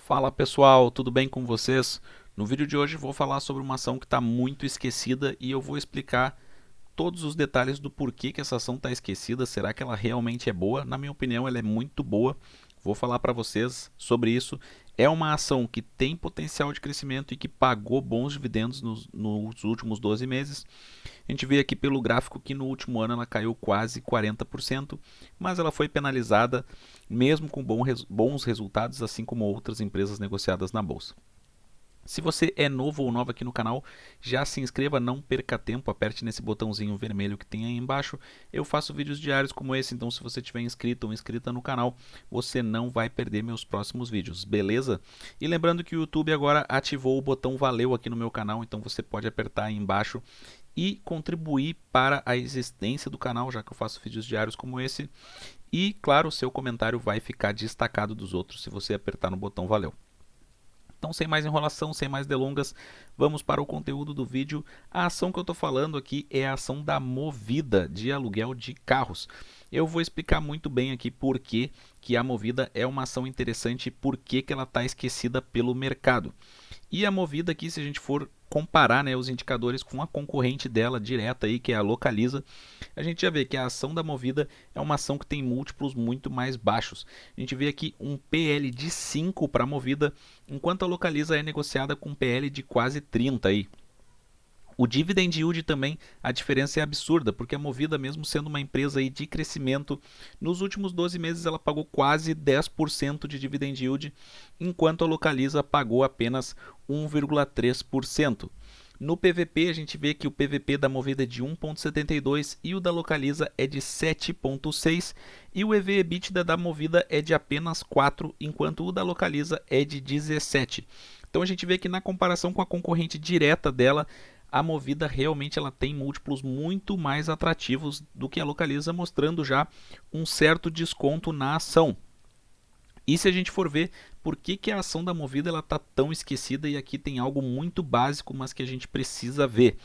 Fala pessoal, tudo bem com vocês? No vídeo de hoje vou falar sobre uma ação que está muito esquecida e eu vou explicar todos os detalhes do porquê que essa ação está esquecida. Será que ela realmente é boa? Na minha opinião, ela é muito boa. Vou falar para vocês sobre isso. É uma ação que tem potencial de crescimento e que pagou bons dividendos nos últimos 12 meses. A gente vê aqui pelo gráfico que no último ano ela caiu quase 40%, mas ela foi penalizada mesmo com bons resultados, assim como outras empresas negociadas na bolsa. Se você é novo ou nova aqui no canal, já se inscreva, não perca tempo, aperte nesse botãozinho vermelho que tem aí embaixo. Eu faço vídeos diários como esse, então se você tiver inscrito ou inscrita no canal, você não vai perder meus próximos vídeos, beleza? E lembrando que o YouTube agora ativou o botão valeu aqui no meu canal, então você pode apertar aí embaixo e contribuir para a existência do canal, já que eu faço vídeos diários como esse. E, claro, o seu comentário vai ficar destacado dos outros se você apertar no botão valeu. Então, sem mais enrolação, sem mais delongas, vamos para o conteúdo do vídeo. A ação que eu estou falando aqui é a ação da Movida, de aluguel de carros. Eu vou explicar muito bem aqui por que a Movida é uma ação interessante e por que ela está esquecida pelo mercado. E a Movida aqui, se a gente for comparar, né, os indicadores com a concorrente dela direta aí, que é a Localiza, a gente já vê que a ação da Movida é uma ação que tem múltiplos muito mais baixos. A gente vê aqui um PL de 5 para a Movida, enquanto a Localiza é negociada com um PL de quase 30 aí. O dividend yield também, a diferença é absurda, porque a Movida, mesmo sendo uma empresa aí de crescimento, nos últimos 12 meses ela pagou quase 10% de dividend yield, enquanto a Localiza pagou apenas 1,3%. No PVP, a gente vê que o PVP da Movida é de 1,72 e o da Localiza é de 7,6 e o EV/EBITDA da Movida é de apenas 4, enquanto o da Localiza é de 17. Então a gente vê que na comparação com a concorrente direta dela, a Movida realmente ela tem múltiplos muito mais atrativos do que a Localiza, mostrando já um certo desconto na ação. E se a gente for ver por que a ação da Movida está tão esquecida, e aqui tem algo muito básico, mas que a gente precisa ver.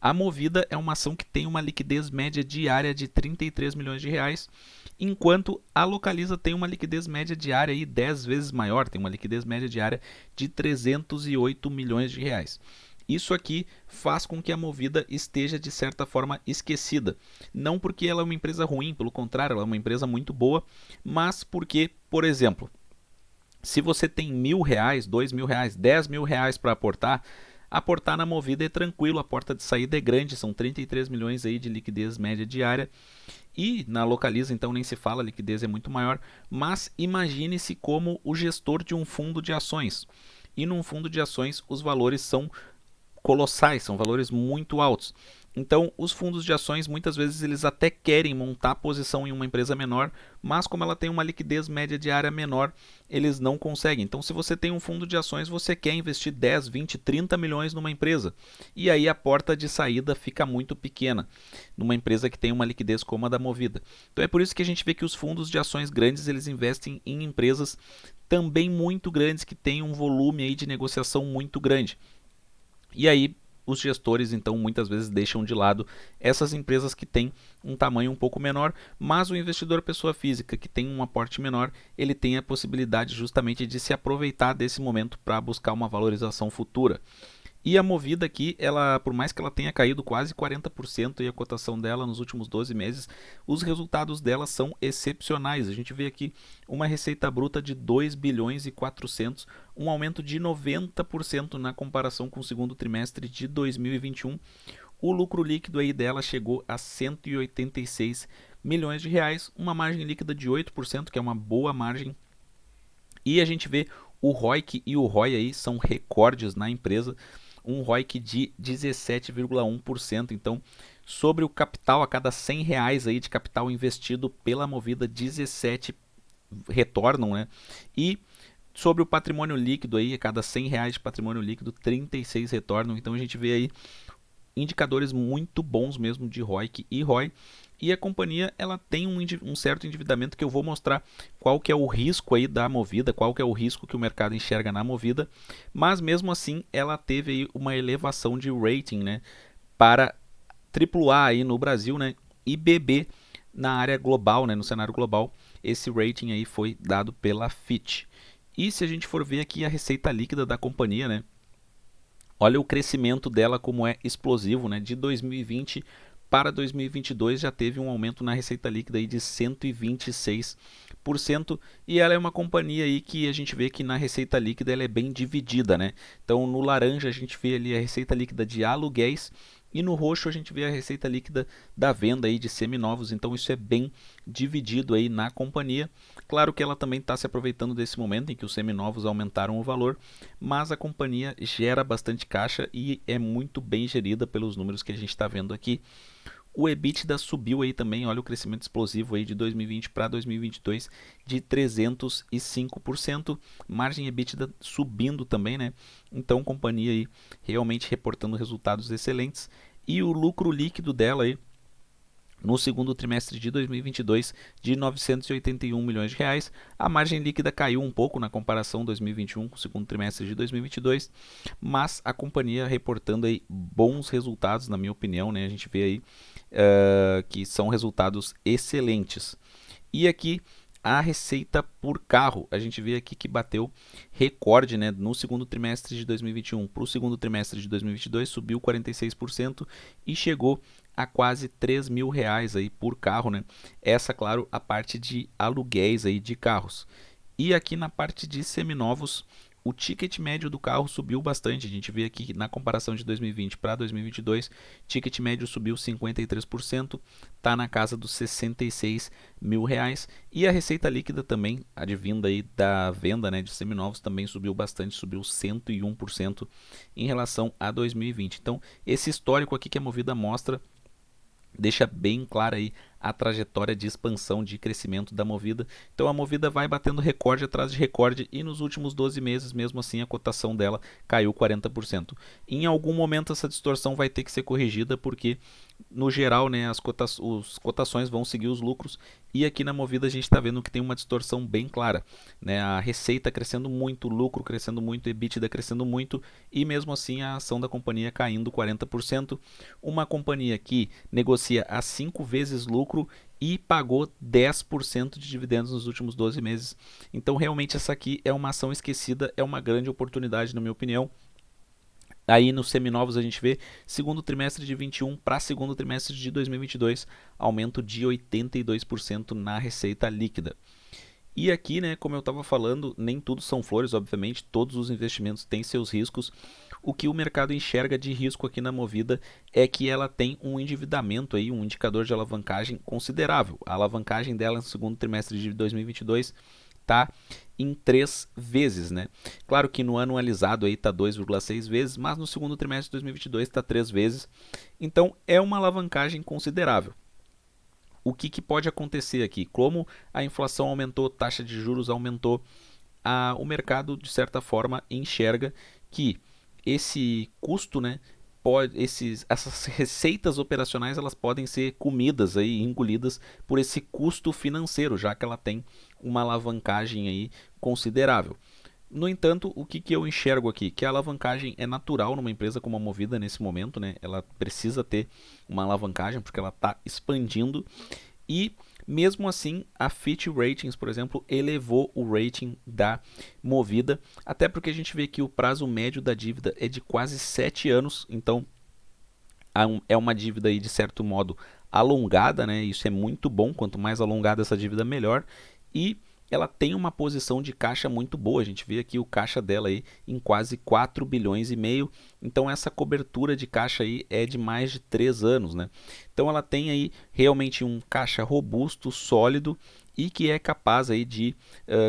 A Movida é uma ação que tem uma liquidez média diária de 33 milhões de reais, enquanto a Localiza tem uma liquidez média diária aí 10 vezes maior, tem uma liquidez média diária de 308 milhões de reais. Isso aqui faz com que a Movida esteja de certa forma esquecida. Não porque ela é uma empresa ruim, pelo contrário, ela é uma empresa muito boa, mas porque, por exemplo, se você tem R$ 1.000, R$ 2.000, R$ 10.000 para aportar na Movida é tranquilo, a porta de saída é grande, são 33 milhões aí de liquidez média diária. E na Localiza, então, nem se fala, a liquidez é muito maior, mas imagine-se como o gestor de um fundo de ações. E num fundo de ações os valores são colossais, são valores muito altos. Então, os fundos de ações, muitas vezes, eles até querem montar posição em uma empresa menor, mas como ela tem uma liquidez média diária menor, eles não conseguem. Então, se você tem um fundo de ações, você quer investir 10, 20, 30 milhões numa empresa. E aí a porta de saída fica muito pequena, numa empresa que tem uma liquidez como a da Movida. Então, é por isso que a gente vê que os fundos de ações grandes, eles investem em empresas também muito grandes, que têm um volume aí de negociação muito grande. E aí os gestores então muitas vezes deixam de lado essas empresas que têm um tamanho um pouco menor, mas o investidor pessoa física que tem um aporte menor, ele tem a possibilidade justamente de se aproveitar desse momento para buscar uma valorização futura. E a Movida aqui, ela, por mais que ela tenha caído quase 40% e a cotação dela nos últimos 12 meses, os resultados dela são excepcionais. A gente vê aqui uma receita bruta de 2 bilhões e 400, um aumento de 90% na comparação com o segundo trimestre de 2021. O lucro líquido aí dela chegou a 186 milhões de reais, uma margem líquida de 8%, que é uma boa margem. E a gente vê o ROIC e o ROI aí são recordes na empresa, um ROIC de 17,1%. Então, sobre o capital, a cada R$ 100 aí de capital investido pela Movida, 17 retornam, né? E sobre o patrimônio líquido aí, a cada R$ 100 de patrimônio líquido, 36 retornam. Então a gente vê aí indicadores muito bons mesmo de ROIC e ROI. E a companhia ela tem um certo endividamento que eu vou mostrar qual que é o risco aí da Movida, qual que é o risco que o mercado enxerga na Movida, mas mesmo assim ela teve aí uma elevação de rating, né, para AAA aí no Brasil, né, e BB na área global, né, no cenário global. Esse rating aí foi dado pela Fitch. E se a gente for ver aqui a receita líquida da companhia, né? Olha o crescimento dela como é explosivo, né? De 2020 para 2022 já teve um aumento na receita líquida aí de 126%, e ela é uma companhia aí que a gente vê que na receita líquida ela é bem dividida, né? Então no laranja a gente vê ali a receita líquida de aluguéis e no roxo a gente vê a receita líquida da venda aí de seminovos, então isso é bem dividido aí na companhia. Claro que ela também está se aproveitando desse momento em que os seminovos aumentaram o valor, mas a companhia gera bastante caixa e é muito bem gerida pelos números que a gente está vendo aqui. O EBITDA subiu aí também, olha o crescimento explosivo aí de 2020 para 2022 de 305%, margem EBITDA subindo também, né? Então, companhia aí realmente reportando resultados excelentes, e o lucro líquido dela aí no segundo trimestre de 2022 de 981 milhões de reais. A margem líquida caiu um pouco na comparação 2021 com o segundo trimestre de 2022, mas a companhia reportando aí bons resultados, na minha opinião, né? A gente vê aí que são resultados excelentes. E aqui a receita por carro, a gente vê aqui que bateu recorde, né, no segundo trimestre de 2021 para o segundo trimestre de 2022, subiu 46% e chegou a quase 3 mil reais aí por carro, né? Essa, claro, a parte de aluguéis aí de carros. E aqui na parte de seminovos, o ticket médio do carro subiu bastante. A gente vê aqui na comparação de 2020 para 2022, ticket médio subiu 53%, está na casa dos 66 mil reais. E a receita líquida também, advinda aí da venda, né, de seminovos, também subiu bastante, subiu 101% em relação a 2020. Então, esse histórico aqui que a Movida mostra deixa bem clara aí a trajetória de expansão, de crescimento da Movida. Então a Movida vai batendo recorde atrás de recorde, e nos últimos 12 meses, mesmo assim, a cotação dela caiu 40%. Em algum momento essa distorção vai ter que ser corrigida, porque no geral, né, as cotações vão seguir os lucros, e aqui na Movida a gente está vendo que tem uma distorção bem clara, né? A receita crescendo muito, o lucro crescendo muito, EBITDA crescendo muito, e mesmo assim a ação da companhia caindo 40%. Uma companhia que negocia a 5 vezes lucro e pagou 10% de dividendos nos últimos 12 meses. Então realmente essa aqui é uma ação esquecida, é uma grande oportunidade, na minha opinião. Aí nos seminovos a gente vê segundo trimestre de 21 para segundo trimestre de 2022, aumento de 82% na receita líquida. E aqui, né, como eu estava falando, nem tudo são flores, obviamente, todos os investimentos têm seus riscos. O que o mercado enxerga de risco aqui na Movida é que ela tem um endividamento aí, um indicador de alavancagem considerável. A alavancagem dela no segundo trimestre de 2022 está em 3 vezes, né? Claro que no anualizado aí está 2,6 vezes, mas no segundo trimestre de 2022 está 3 vezes. Então é uma alavancagem considerável. O que pode acontecer aqui? Como a inflação aumentou, taxa de juros aumentou, o mercado de certa forma enxerga que esse custo, né, essas receitas operacionais, elas podem ser comidas aí, engolidas por esse custo financeiro, já que ela tem uma alavancagem aí considerável. No entanto, o que eu enxergo aqui? Que a alavancagem é natural numa empresa como a Movida nesse momento, né? Ela precisa ter uma alavancagem porque ela está expandindo, e mesmo assim a Fitch Ratings, por exemplo, elevou o rating da Movida, até porque a gente vê que o prazo médio da dívida é de quase 7 anos, então é uma dívida aí de certo modo alongada, né? Isso é muito bom, quanto mais alongada essa dívida melhor, e ela tem uma posição de caixa muito boa. A gente vê aqui o caixa dela aí em quase 4 bilhões e meio. Então essa cobertura de caixa aí é de mais de 3 anos, né? Então ela tem aí realmente um caixa robusto, sólido, e que é capaz aí de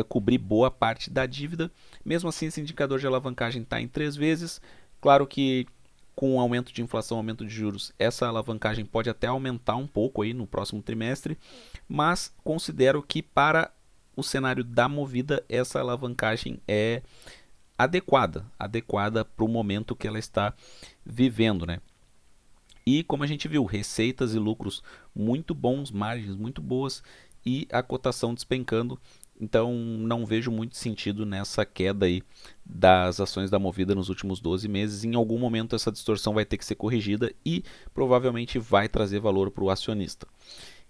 cobrir boa parte da dívida. Mesmo assim, esse indicador de alavancagem está em 3 vezes. Claro que com o aumento de inflação, aumento de juros, essa alavancagem pode até aumentar um pouco aí no próximo trimestre, mas considero que para o cenário da Movida essa alavancagem é adequada para o momento que ela está vivendo, né? E como a gente viu, receitas e lucros muito bons, margens muito boas e a cotação despencando. Então não vejo muito sentido nessa queda aí das ações da Movida nos últimos 12 meses. Em algum momento essa distorção vai ter que ser corrigida e provavelmente vai trazer valor para o acionista.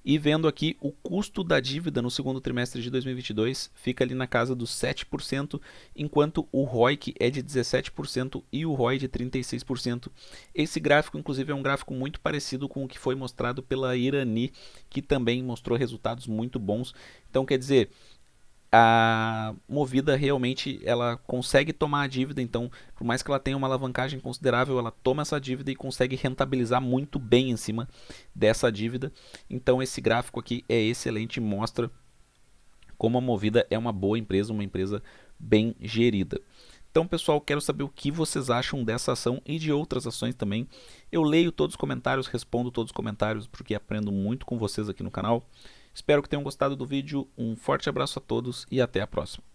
E vendo aqui o custo da dívida no segundo trimestre de 2022 fica ali na casa dos 7%, enquanto o ROIC é de 17% e o ROI de 36%. Esse gráfico, inclusive, é um gráfico muito parecido com o que foi mostrado pela Irani, que também mostrou resultados muito bons. Então, quer dizer, a Movida realmente ela consegue tomar a dívida, então por mais que ela tenha uma alavancagem considerável, ela toma essa dívida e consegue rentabilizar muito bem em cima dessa dívida. Então esse gráfico aqui é excelente e mostra como a Movida é uma boa empresa, uma empresa bem gerida. Então, pessoal, quero saber o que vocês acham dessa ação e de outras ações também. Eu leio todos os comentários, respondo todos os comentários, porque aprendo muito com vocês aqui no canal. Espero que tenham gostado do vídeo, um forte abraço a todos e até a próxima.